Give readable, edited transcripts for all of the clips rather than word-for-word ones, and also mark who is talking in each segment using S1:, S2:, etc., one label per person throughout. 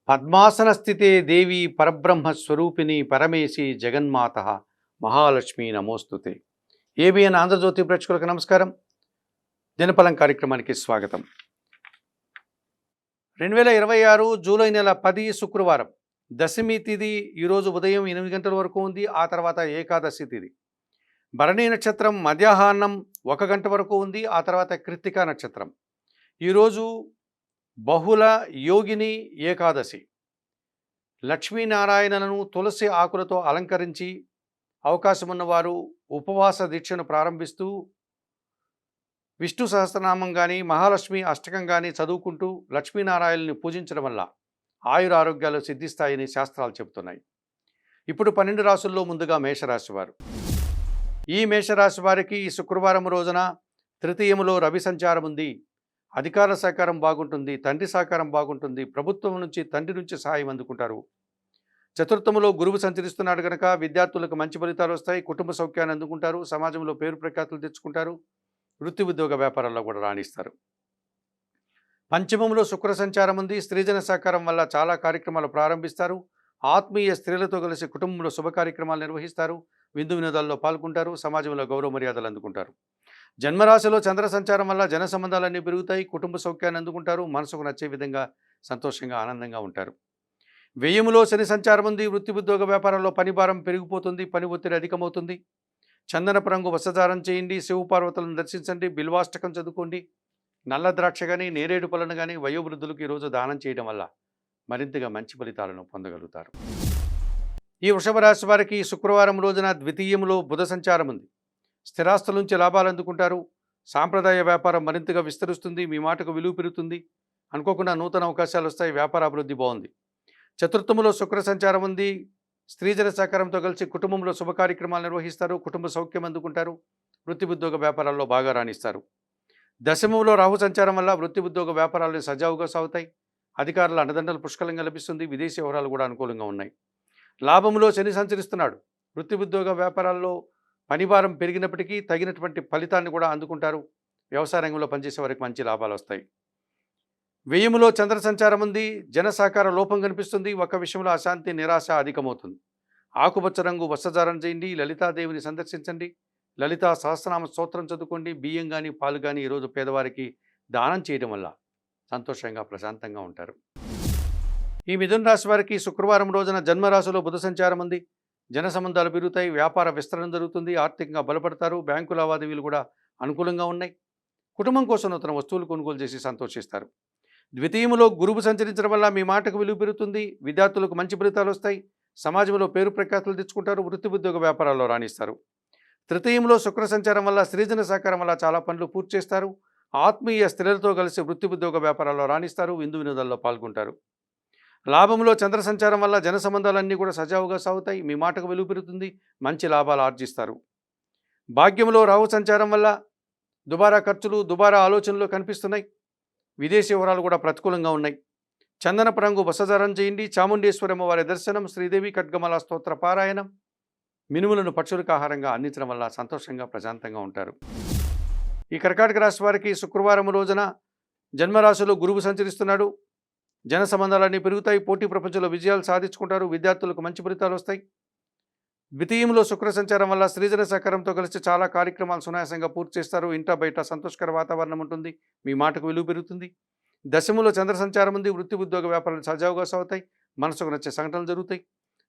S1: పద్మాసన స్థితే దేవి పరబ్రహ్మ స్వరూపిణి పరమేశి జగన్మాత మహాలక్ష్మి నమోస్తుతే. ఏబిఎన్ ఆంధ్రజ్యోతి ప్రేక్షకులకు నమస్కారం. దినఫలం కార్యక్రమానికి స్వాగతం. 2026 జూలై నెల 10 శుక్రవారం దశమి తిథి ఈరోజు ఉదయం 8 గంటల వరకు ఉంది. ఆ తర్వాత ఏకాదశి తిథి. భరణి నక్షత్రం మధ్యాహ్నం 1 గంట వరకు ఉంది. ఆ తర్వాత కృత్తికా నక్షత్రం. ఈరోజు బహుళ యోగిని ఏకాదశి. లక్ష్మీనారాయణలను తులసి ఆకులతో అలంకరించి అవకాశం ఉన్నవారు ఉపవాస దీక్షను ప్రారంభిస్తూ విష్ణు సహస్రనామం కానీ మహాలక్ష్మి అష్టకం కానీ చదువుకుంటూ లక్ష్మీనారాయణని పూజించడం వల్ల ఆయురారోగ్యాలు సిద్ధిస్తాయని శాస్త్రాలు చెబుతున్నాయి. ఇప్పుడు 12 రాశుల్లో ముందుగా మేషరాశి వారు. ఈ మేషరాశి వారికి ఈ శుక్రవారం రోజున తృతీయములో రవి సంచారం ఉంది. అధికార సహకారం బాగుంటుంది, తండ్రి సహకారం బాగుంటుంది, ప్రభుత్వం నుంచి తండ్రి నుంచి సహాయం అందుకుంటారు. చతుర్థములో గురువు సంచరిస్తున్నాడు కనుక విద్యార్థులకు మంచి ఫలితాలు వస్తాయి. కుటుంబ సౌఖ్యాన్ని అందుకుంటారు. సమాజంలో పేరు ప్రఖ్యాతులు తెచ్చుకుంటారు. వృత్తి ఉద్యోగ వ్యాపారాల్లో కూడా రాణిస్తారు. పంచమంలో శుక్ర సంచారం ఉంది. స్త్రీజన సహకారం వల్ల చాలా కార్యక్రమాలు ప్రారంభిస్తారు. ఆత్మీయ స్త్రీలతో కలిసి కుటుంబంలో శుభ కార్యక్రమాలు నిర్వహిస్తారు. విందు వినోదాల్లో పాల్గొంటారు. సమాజంలో గౌరవ మర్యాదలు అందుకుంటారు. జన్మరాశిలో చంద్ర సంచారం వల్ల జన సంబంధాలన్నీ పెరుగుతాయి. కుటుంబ సౌఖ్యాన్ని అందుకుంటారు. మనసుకు నచ్చే విధంగా సంతోషంగా ఆనందంగా ఉంటారు. వ్యయములో శని సంచారం ఉంది. వృత్తి ఉద్యోగ వ్యాపారంలో పని భారం పెరిగిపోతుంది. పని ఒత్తిడి అధికమవుతుంది. చందనపు రంగు వస్త్రధారణ చేయండి. శివపార్వతులను దర్శించండి. బిల్వాష్టకం చదువుకోండి. నల్ల ద్రాక్ష కానీ నేరేడు పళ్ళను కానీ వయోవృద్ధులకు ఈరోజు దానం చేయడం వల్ల మరింతగా మంచి ఫలితాలను పొందగలుగుతారు. ఈ వృషభ రాశి వారికి శుక్రవారం రోజున ద్వితీయంలో బుధ సంచారం ఉంది. స్థిరాస్తుల నుంచి లాభాలు అందుకుంటారు. సాంప్రదాయ వ్యాపారం మరింతగా విస్తరిస్తుంది. మీ మాటకు విలువ పెరుగుతుంది. అనుకోకుండా నూతన అవకాశాలు వస్తాయి. వ్యాపార అభివృద్ధి బాగుంది. చతుర్థములో శుక్ర సంచారం ఉంది. స్త్రీజన సహకారంతో కలిసి కుటుంబంలో శుభ కార్యక్రమాలు నిర్వహిస్తారు. కుటుంబ సౌఖ్యం అందుకుంటారు. వృత్తి ఉద్యోగ వ్యాపారాల్లో బాగా రాణిస్తారు. దశమంలో రాహు సంచారం వల్ల వృత్తి ఉద్యోగ వ్యాపారాలు సజావుగా సాగుతాయి. అధికారుల అండదండలు పుష్కలంగా లభిస్తుంది. విదేశీ వ్యవహారాలు కూడా అనుకూలంగా ఉన్నాయి. లాభంలో శని సంచరిస్తున్నాడు. వృత్తి ఉద్యోగ వ్యాపారాల్లో పనిభారం పెరిగినప్పటికీ తగినటువంటి ఫలితాన్ని కూడా అందుకుంటారు. వ్యవసాయ రంగంలో పనిచేసే వారికి మంచి లాభాలు వస్తాయి. వ్యయములో చంద్ర సంచారం ఉంది. జన సహకార లోపం కనిపిస్తుంది. ఒక విషయంలో అశాంతి నిరాశ అధికమవుతుంది. ఆకుపచ్చ రంగు వస్త్రధారణ చేయండి. లలితాదేవిని సందర్శించండి. లలితా సహస్రనామ స్తోత్రం చదువుకోండి. బియ్యం కానీ పాలు కానీ ఈరోజు పేదవారికి దానం చేయడం వల్ల సంతోషంగా ప్రశాంతంగా ఉంటారు. ఈ మిథున రాశి వారికి శుక్రవారం రోజున జన్మరాశిలో బుధ సంచారం ఉంది. జన సంబంధాలు పెరుగుతాయి. వ్యాపార విస్తరణ జరుగుతుంది. ఆర్థికంగా బలపడతారు. బ్యాంకు లావాదేవీలు కూడా అనుకూలంగా ఉన్నాయి. కుటుంబం కోసం నూతన వస్తువులు కొనుగోలు చేసి సంతోషిస్తారు. ద్వితీయములో గురువు సంచరించడం వల్ల మీ మాటకు విలువ పెరుగుతుంది. విద్యార్థులకు మంచి ఫలితాలు వస్తాయి. సమాజంలో పేరు ప్రఖ్యాతులు తెచ్చుకుంటారు. వృత్తి ఉద్యోగ వ్యాపారాల్లో రాణిస్తారు. తృతీయంలో శుక్ర సంచారం వల్ల స్త్రీజన సహకారం వల్ల చాలా పనులు పూర్తి చేస్తారు. ఆత్మీయ స్త్రీలతో కలిసి వృత్తి ఉద్యోగ వ్యాపారాల్లో రాణిస్తారు. విందు వినోదాల్లో పాల్గొంటారు. లాభంలో చంద్ర సంచారం వల్ల జన సంబంధాలన్నీ కూడా సజావుగా సాగుతాయి. మీ మాటకు విలువ పెరుగుతుంది. మంచి లాభాలు ఆర్జిస్తారు. భాగ్యంలో రాహు సంచారం వల్ల దుబారా ఖర్చులు దుబారా ఆలోచనలు కనిపిస్తున్నాయి. విదేశీ వివరాలు కూడా ప్రతికూలంగా ఉన్నాయి. చందనపు రంగు వస్త్రధారణ చేయండి. చాముండేశ్వరమ్మ వారి దర్శనం, శ్రీదేవి ఖడ్గమల స్తోత్ర పారాయణం, మినుములను పక్షులకు ఆహారంగా అందించడం వల్ల సంతోషంగా ప్రశాంతంగా ఉంటారు. ఈ కర్కాటక రాశి వారికి శుక్రవారం రోజున జన్మరాశిలో గురువు సంచరిస్తున్నాడు. జన సంబంధాలన్నీ పెరుగుతాయి. పోటీ ప్రపంచంలో విజయాలు సాధించుకుంటారు. విద్యార్థులకు మంచి ఫలితాలు వస్తాయి. ద్వితీయంలో శుక్ర సంచారం వల్ల స్త్రీజన సహకారంతో కలిసి చాలా కార్యక్రమాలు సునాయాసంగా పూర్తి చేస్తారు. ఇంట బయట సంతోషకర వాతావరణం ఉంటుంది. మీ మాటకు విలువ పెరుగుతుంది. దశములో చంద్ర సంచారం ఉంది. వృత్తి ఉద్యోగ వ్యాపారాలు సజావుగా సాగుతాయి. మనసుకు నచ్చే సంఘటనలు జరుగుతాయి.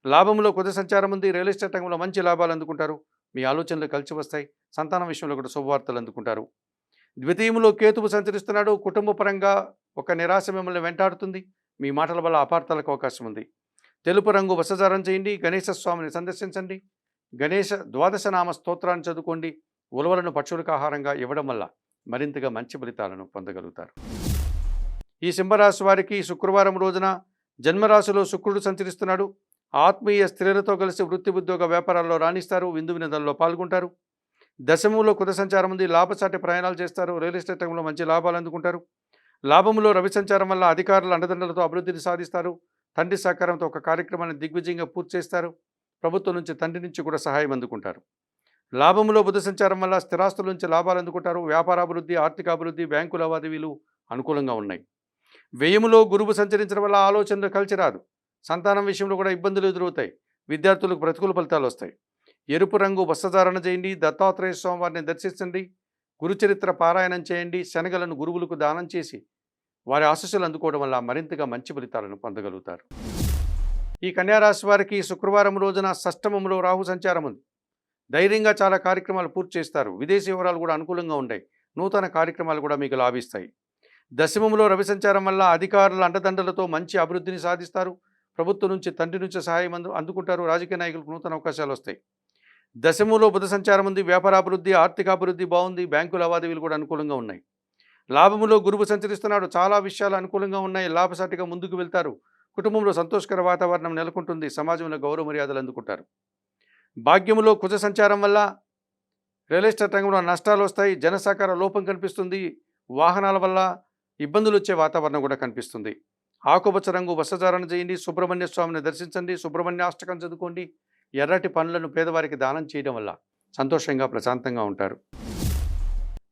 S1: లాభంలో కుజ సంచారం ఉంది. రియల్ ఎస్టేట్ రంగంలో మంచి లాభాలు అందుకుంటారు. మీ ఆలోచనలు కలిసి వస్తాయి. సంతానం విషయంలో కూడా శుభవార్తలు అందుకుంటారు. ద్వితీయంలో కేతువు సంచరిస్తున్నాడు. కుటుంబ పరంగా ఒక నిరాశ మిమ్మల్ని వెంటాడుతుంది. మీ మాటల వల్ల అపార్థాలకు అవకాశం ఉంది. తెలుపు రంగు వస్త్రధారణ చేయండి. గణేశ స్వామిని సందర్శించండి. గణేశ ద్వాదశ నామ స్తోత్రాన్ని చదువుకోండి. ఉలవలను పక్షులకు ఆహారంగా ఇవ్వడం వల్ల మరింతగా మంచి ఫలితాలను పొందగలుగుతారు. ఈ సింహరాశి వారికి శుక్రవారం రోజున జన్మరాశిలో శుక్రుడు సంచరిస్తున్నాడు. ఆత్మీయ స్త్రీలతో కలిసి వృత్తి ఉద్యోగ వ్యాపారాల్లో రాణిస్తారు. విందు వినోదాల్లో పాల్గొంటారు. దశమంలో కుద సంచారం ఉంది. లాభసాటి ప్రయాణాలు చేస్తారు. రియల్ ఎస్టేట్ రంగంలో మంచి లాభాలు అందుకుంటారు. లాభంలో రవి సంచారం వల్ల అధికారుల అండదండలతో అభివృద్ధిని సాధిస్తారు. తండ్రి సహకారంతో ఒక కార్యక్రమాన్ని దిగ్విజయంగా పూర్తి చేస్తారు. ప్రభుత్వం నుంచి తండ్రి నుంచి కూడా సహాయం అందుకుంటారు. లాభంలో బుధ సంచారం వల్ల స్థిరాస్తుల నుంచి లాభాలు అందుకుంటారు. వ్యాపారాభివృద్ధి, ఆర్థికాభివృద్ధి, బ్యాంకు లావాదేవీలు అనుకూలంగా ఉన్నాయి. వ్యయములో గురువు సంచరించడం వల్ల ఆలోచనలు కలిసి రాదు. సంతానం విషయంలో కూడా ఇబ్బందులు ఎదురవుతాయి. విద్యార్థులకు ప్రతికూల ఫలితాలు వస్తాయి. ఎరుపు రంగు వస్త్రధారణ చేయండి. దత్తాత్రేయ స్వామి వారిని దర్శించండి. గురుచరిత్ర పారాయణం చేయండి. శనగలను గురువులకు దానం చేసి వారి ఆశీస్సులు అందుకోవడం వల్ల మరింతగా మంచి ఫలితాలను పొందగలుగుతారు. ఈ కన్యారాశి వారికి శుక్రవారం రోజున షష్టమంలో రాహు సంచారం ఉంది. ధైర్యంగా చాలా కార్యక్రమాలు పూర్తి చేస్తారు. విదేశీ వివరాలు కూడా అనుకూలంగా ఉంటాయి. నూతన కార్యక్రమాలు కూడా మీకు లాభిస్తాయి. దశమంలో రవి సంచారం వల్ల అధికారుల అండదండలతో మంచి అభివృద్ధిని సాధిస్తారు. ప్రభుత్వం నుంచి, తండ్రి నుంచి సహాయం అందుకుంటారు. రాజకీయ నాయకులకు నూతన అవకాశాలు వస్తాయి. దశమంలో బుధ సంచారం ఉంది. వ్యాపారాభివృద్ధి, ఆర్థికాభివృద్ధి బాగుంది. బ్యాంకు లావాదేవీలు కూడా అనుకూలంగా ఉన్నాయి. లాభములో గురువు సంచరిస్తున్నాడు. చాలా విషయాలు అనుకూలంగా ఉన్నాయి. లాభసాటిగా ముందుకు వెళ్తారు. కుటుంబంలో సంతోషకర వాతావరణం నెలకొంటుంది. సమాజంలో గౌరవ మర్యాదలు అందుకుంటారు. భాగ్యములో కుజ సంచారం వల్ల రియల్ ఎస్టేట్ రంగంలో నష్టాలు వస్తాయి. జనసహకార లోపం కనిపిస్తుంది. వాహనాల వల్ల ఇబ్బందులు వచ్చే వాతావరణం కూడా కనిపిస్తుంది. ఆకుపచ్చ రంగు వస్త్రధారణ చేయండి. సుబ్రహ్మణ్య స్వామిని దర్శించండి. సుబ్రహ్మణ్యాష్టకం చదువుకోండి. ఎర్రటి పనులను పేదవారికి దానం చేయడం వల్ల సంతోషంగా ప్రశాంతంగా ఉంటారు.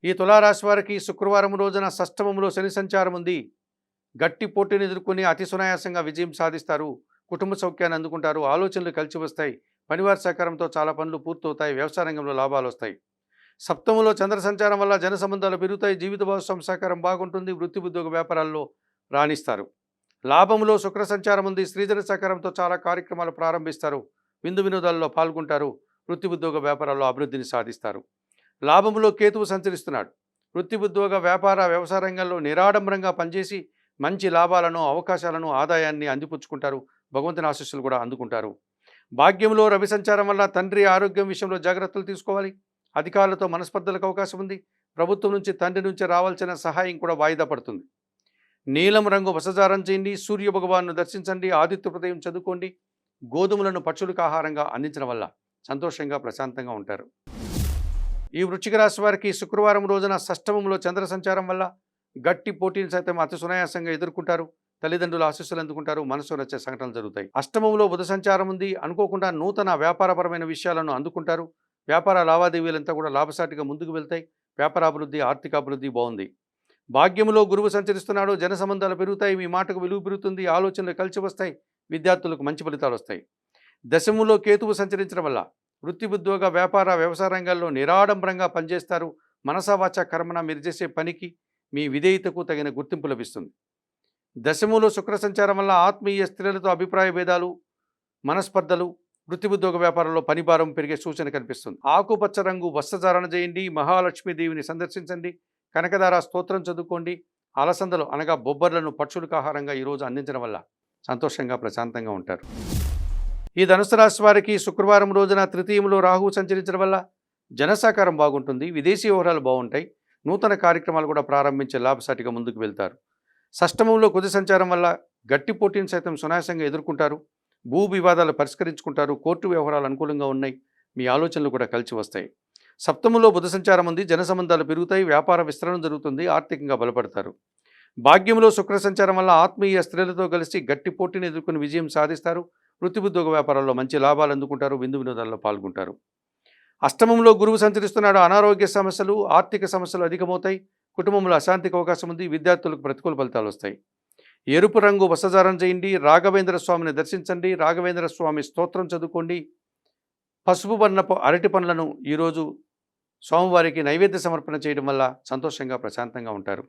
S1: ఈ తులారాశి వారికి శుక్రవారం రోజున షష్టమంలో శని సంచారం ఉంది. గట్టి పోటీని ఎదుర్కొని అతి సునాయాసంగా విజయం సాధిస్తారు. కుటుంబ సౌఖ్యాన్ని అందుకుంటారు. ఆలోచనలు కలిసి వస్తాయి. పనివారి సహకారంతో చాలా పనులు పూర్తవుతాయి. వ్యవసాయ రంగంలో లాభాలు వస్తాయి. సప్తమంలో చంద్ర సంచారం వల్ల జన సంబంధాలు పెరుగుతాయి. జీవిత భాగస్వామి సహకారం బాగుంటుంది. వృత్తి ఉద్యోగ వ్యాపారాల్లో రాణిస్తారు. లాభంలో శుక్ర సంచారం ఉంది. స్త్రీజన సహకారంతో చాలా కార్యక్రమాలు ప్రారంభిస్తారు. విందు వినోదాల్లో పాల్గొంటారు. వృత్తి ఉద్యోగ వ్యాపారాల్లో అభివృద్ధిని సాధిస్తారు. లాభంలో కేతువు సంచరిస్తున్నాడు. వృత్తి ఉద్యోగ వ్యాపార వ్యవసాయ రంగంలో నిరాడంబరంగా పనిచేసి మంచి లాభాలను, అవకాశాలను, ఆదాయాన్ని అందిపుచ్చుకుంటారు. భగవంతుని ఆశీస్సులు కూడా అందుకుంటారు. భాగ్యంలో రవి సంచారం వల్ల తండ్రి ఆరోగ్యం విషయంలో జాగ్రత్తలు తీసుకోవాలి. అధికారులతో మనస్పర్ధలకు అవకాశం ఉంది. ప్రభుత్వం నుంచి, తండ్రి నుంచి రావాల్సిన సహాయం కూడా వాయిదా పడుతుంది. నీలం రంగు వస్త్రధారణ చేయండి. సూర్య భగవాన్ను దర్శించండి. ఆదిత్య హృదయం చదువుకోండి. గోధుమలను పక్షులకు ఆహారంగా అందించడం వల్ల సంతోషంగా ప్రశాంతంగా ఉంటారు. ఈ వృశ్చిక రాశి వారికి శుక్రవారం రోజున షష్టమంలో చంద్ర సంచారం వల్ల గట్టి పోటీలు సైతం అతి సునాయాసంగా ఎదుర్కొంటారు. తల్లిదండ్రుల ఆశీస్సులు అందుకుంటారు. మనసు నచ్చే సంఘటనలు జరుగుతాయి. అష్టమంలో బుధ సంచారం ఉంది. అనుకోకుండా నూతన వ్యాపారపరమైన విషయాలను అందుకుంటారు. వ్యాపార లావాదేవీలంతా కూడా లాభసాటిగా ముందుకు వెళ్తాయి. వ్యాపారాభివృద్ధి, ఆర్థికాభివృద్ధి బాగుంది. భాగ్యములో గురువు సంచరిస్తున్నాడు. జన సంబంధాలు పెరుగుతాయి. మీ మాటకు విలువ పెరుగుతుంది. ఆలోచనలు కలిసి వస్తాయి. విద్యార్థులకు మంచి ఫలితాలు వస్తాయి. దశములో కేతువు సంచరించడం వల్ల వృత్తి ఉద్యోగ వ్యాపార వ్యవసాయ రంగాల్లో నిరాడంబరంగా పనిచేస్తారు. మనసావాచ కర్మన మీరు చేసే పనికి, మీ విధేయతకు తగిన గుర్తింపు లభిస్తుంది. దశములో శుక్ర సంచారం వల్ల ఆత్మీయ స్త్రీలతో అభిప్రాయ భేదాలు, మనస్పర్ధలు, వృత్తి ఉద్యోగ వ్యాపారంలో పనిభారం పెరిగే సూచన కనిపిస్తుంది. ఆకుపచ్చ రంగు వస్త్రధారణ చేయండి. మహాలక్ష్మీదేవిని సందర్శించండి. కనకదార స్తోత్రం చదువుకోండి. అలసందలు అనగా బొబ్బర్లను పక్షులకు ఆహారంగా ఈరోజు అందించడం వల్ల సంతోషంగా ప్రశాంతంగా ఉంటారు. ఈ ధనుసు రాశి వారికి శుక్రవారం రోజున తృతీయంలో రాహువు సంచరించడం వల్ల జనసహకారం బాగుంటుంది. విదేశీ వ్యవహారాలు బాగుంటాయి. నూతన కార్యక్రమాలు కూడా ప్రారంభించే లాభసాటిగా ముందుకు వెళ్తారు. షష్టమంలో కుజ సంచారం వల్ల గట్టి పోటీని సైతం సునాయాసంగా ఎదుర్కొంటారు. భూ వివాదాలు పరిష్కరించుకుంటారు. కోర్టు వ్యవహారాలు అనుకూలంగా ఉన్నాయి. మీ ఆలోచనలు కూడా కలిసి వస్తాయి. సప్తమంలో బుధ సంచారం ఉంది. జన సంబంధాలు పెరుగుతాయి. వ్యాపార విస్తరణ జరుగుతుంది. ఆర్థికంగా బలపడతారు. భాగ్యంలో శుక్ర సంచారం వల్ల ఆత్మీయ స్త్రీలతో కలిసి గట్టి పోటీని ఎదుర్కొని విజయం సాధిస్తారు. వృత్తి ఉద్యోగ వ్యాపారాల్లో మంచి లాభాలు అందుకుంటారు. విందు వినోదాల్లో పాల్గొంటారు. అష్టమంలో గురువు సంచరిస్తున్నాడు. అనారోగ్య సమస్యలు, ఆర్థిక సమస్యలు అధికమవుతాయి. కుటుంబంలో అశాంతికి అవకాశం ఉంది. విద్యార్థులకు ప్రతికూల ఫలితాలు వస్తాయి. ఎరుపు రంగు వస్త్రధారణ చేయండి. రాఘవేంద్ర స్వామిని దర్శించండి. రాఘవేంద్ర స్వామి స్తోత్రం చదువుకోండి. పసుపు వర్ణపు అరటి పండ్లను ఈరోజు స్వామివారికి నైవేద్య సమర్పణ చేయడం వల్ల సంతోషంగా ప్రశాంతంగా ఉంటారు.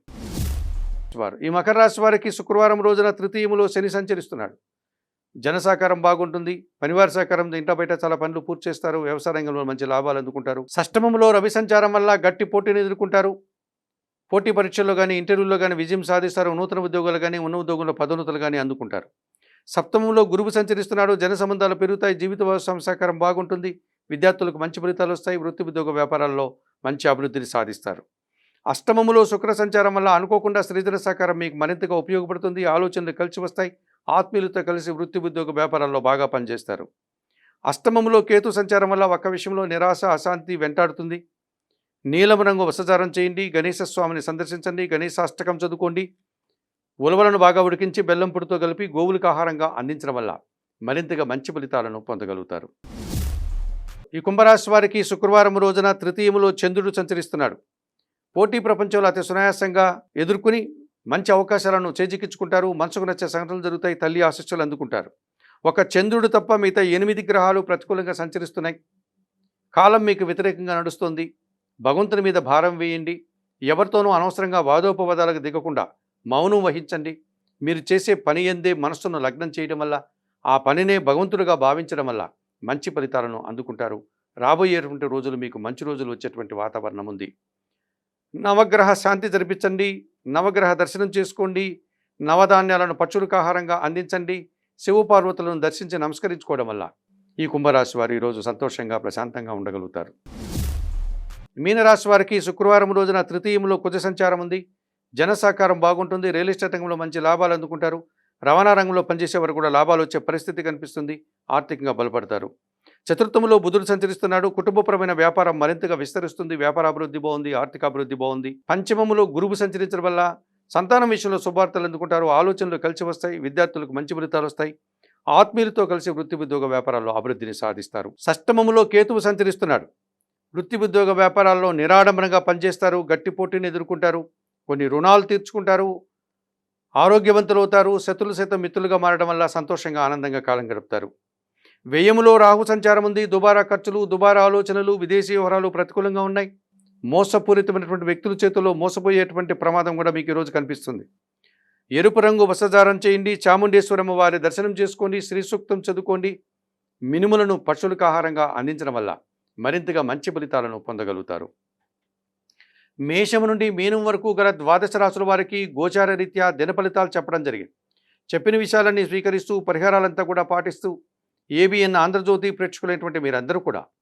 S1: ఈ మకర రాశి వారికి శుక్రవారం రోజున తృతీయములో శని సంచరిస్తున్నాడు. జన సహకారం బాగుంటుంది. పనివారి సహకారంతో ఇంట బయట చాలా పనులు పూర్తి చేస్తారు. వ్యవసాయ రంగంలో మంచి లాభాలు అందుకుంటారు. షష్టమంలో రవి సంచారం వల్ల గట్టి పోటీని ఎదుర్కొంటారు. పోటీ పరీక్షల్లో కానీ, ఇంటర్వ్యూల్లో కానీ విజయం సాధిస్తారు. నూతన ఉద్యోగాలు కానీ, ఉన్న ఉద్యోగంలో పదోన్నతులు కానీ అందుకుంటారు. సప్తమంలో గురువు సంచరిస్తున్నాడు. జన సంబంధాలు పెరుగుతాయి. జీవిత భాగస్వామి సహకారం బాగుంటుంది. విద్యార్థులకు మంచి ఫలితాలు వస్తాయి. వృత్తి ఉద్యోగ వ్యాపారాల్లో మంచి అభివృద్ధిని సాధిస్తారు. అష్టమములో శుక్ర సంచారం వల్ల అనుకోకుండా స్త్రీధన సహకారం మీకు మరింతగా ఉపయోగపడుతుంది. ఆలోచనలు కలిసి వస్తాయి. ఆత్మీయులతో కలిసి వృత్తి ఉద్యోగ వ్యాపారాల్లో బాగా పనిచేస్తారు. అష్టమములో కేతు సంచారం వల్ల ఒక్క విషయంలో నిరాశ, అశాంతి వెంటాడుతుంది. నీలం రంగు వస్త్రధారణ చేయండి. గణేశ స్వామిని సందర్శించండి. గణేశాష్టకం చదువుకోండి. ఉలవలను బాగా ఉడికించి బెల్లం పొడితో కలిపి గోవులకు ఆహారంగా అందించడం వల్ల మరింతగా మంచి ఫలితాలను పొందగలుగుతారు. ఈ కుంభరాశి వారికి శుక్రవారం రోజున తృతీయములో చంద్రుడు సంచరిస్తున్నాడు. పోటీ ప్రపంచంలో అతి సునాయాసంగా ఎదుర్కొని మంచి అవకాశాలను చేజిక్కించుకుంటారు. మనసుకు నచ్చే సంఘటనలు జరుగుతాయి. తల్లి ఆశీస్సులు అందుకుంటారు. ఒక చంద్రుడు తప్ప మిగతా 8 గ్రహాలు ప్రతికూలంగా సంచరిస్తున్నాయి. కాలం మీకు వ్యతిరేకంగా నడుస్తుంది. భగవంతుని మీద భారం వేయండి. ఎవరితోనూ అనవసరంగా వాదోపవాదాలకు దిగకుండా మౌనం వహించండి. మీరు చేసే పని ఎందే మనస్సును లగ్నం చేయడం వల్ల, ఆ పనినే భగవంతుడిగా భావించడం వల్ల మంచి ఫలితాలను అందుకుంటారు. రాబోయేటువంటి రోజులు మీకు మంచి రోజులు వచ్చేటువంటి వాతావరణం ఉంది. నవగ్రహ శాంతి జరిపించండి. నవగ్రహ దర్శనం చేసుకోండి. నవధాన్యాలను పక్షులకు ఆహారంగా అందించండి. శివపార్వతులను దర్శించి నమస్కరించుకోవడం వల్ల ఈ కుంభరాశి వారు ఈరోజు సంతోషంగా ప్రశాంతంగా ఉండగలుగుతారు. మీనరాశి వారికి శుక్రవారం రోజున తృతీయంలో కుజ సంచారం ఉంది. జన సహకారం బాగుంటుంది. రియల్ ఎస్టేట్ రంగంలో మంచి లాభాలు అందుకుంటారు. రవాణా రంగంలో పనిచేసేవారు కూడా లాభాలు వచ్చే పరిస్థితి కనిపిస్తుంది. ఆర్థికంగా బలపడతారు. చతుర్థంలో బుధుడు సంచరిస్తున్నాడు. కుటుంబపరమైన వ్యాపారం మరింతగా విస్తరిస్తుంది. వ్యాపార అభివృద్ధి బాగుంది. ఆర్థిక అభివృద్ధి బాగుంది. పంచమములో గురువు సంచరించడం వల్ల సంతానం విషయంలో శుభార్తలు అందుకుంటారు. ఆలోచనలు కలిసి వస్తాయి. విద్యార్థులకు మంచి ఫలితాలు వస్తాయి. ఆత్మీయులతో కలిసి వృత్తి ఉద్యోగ వ్యాపారాల్లో అభివృద్ధిని సాధిస్తారు. షష్టమములో కేతువు సంచరిస్తున్నాడు. వృత్తి ఉద్యోగ వ్యాపారాల్లో నిరాడంబరంగా పనిచేస్తారు. గట్టి పోటీని ఎదుర్కొంటారు. కొన్ని రుణాలు తీర్చుకుంటారు. ఆరోగ్యవంతులు అవుతారు. శత్రులు సైతం మిత్రులుగా మారడం వల్ల సంతోషంగా ఆనందంగా కాలం గడుపుతారు. వ్యయములో రాహు సంచారం ఉంది. దుబారా ఖర్చులు, దుబారా ఆలోచనలు, విదేశీ వ్యవహారాలు ప్రతికూలంగా ఉన్నాయి. మోసపూరితమైనటువంటి వ్యక్తుల చేతుల్లో మోసపోయేటువంటి ప్రమాదం కూడా మీకు ఈరోజు కనిపిస్తుంది. ఎరుపు రంగు వస్త్రధారణ చేయండి. చాముండేశ్వరమ్మ వారి దర్శనం చేసుకోండి. శ్రీ సూక్తం చదువుకోండి. మినుములను పశువులకు ఆహారంగా అందించడం వల్ల మరింతగా మంచి ఫలితాలను పొందగలుగుతారు. మేషము నుండి మీనం వరకు గల ద్వాదశ రాశుల వారికి గోచార రీత్యా దిన ఫలితాలు చెప్పడం జరిగింది. చెప్పిన విషయాలన్నీ స్వీకరిస్తూ పరిహారాలంతా కూడా పాటిస్తూ ఏబిఎన్ ఆంధ్రజ్యోతి ప్రేక్షకులైనటువంటి మీరందరూ కూడా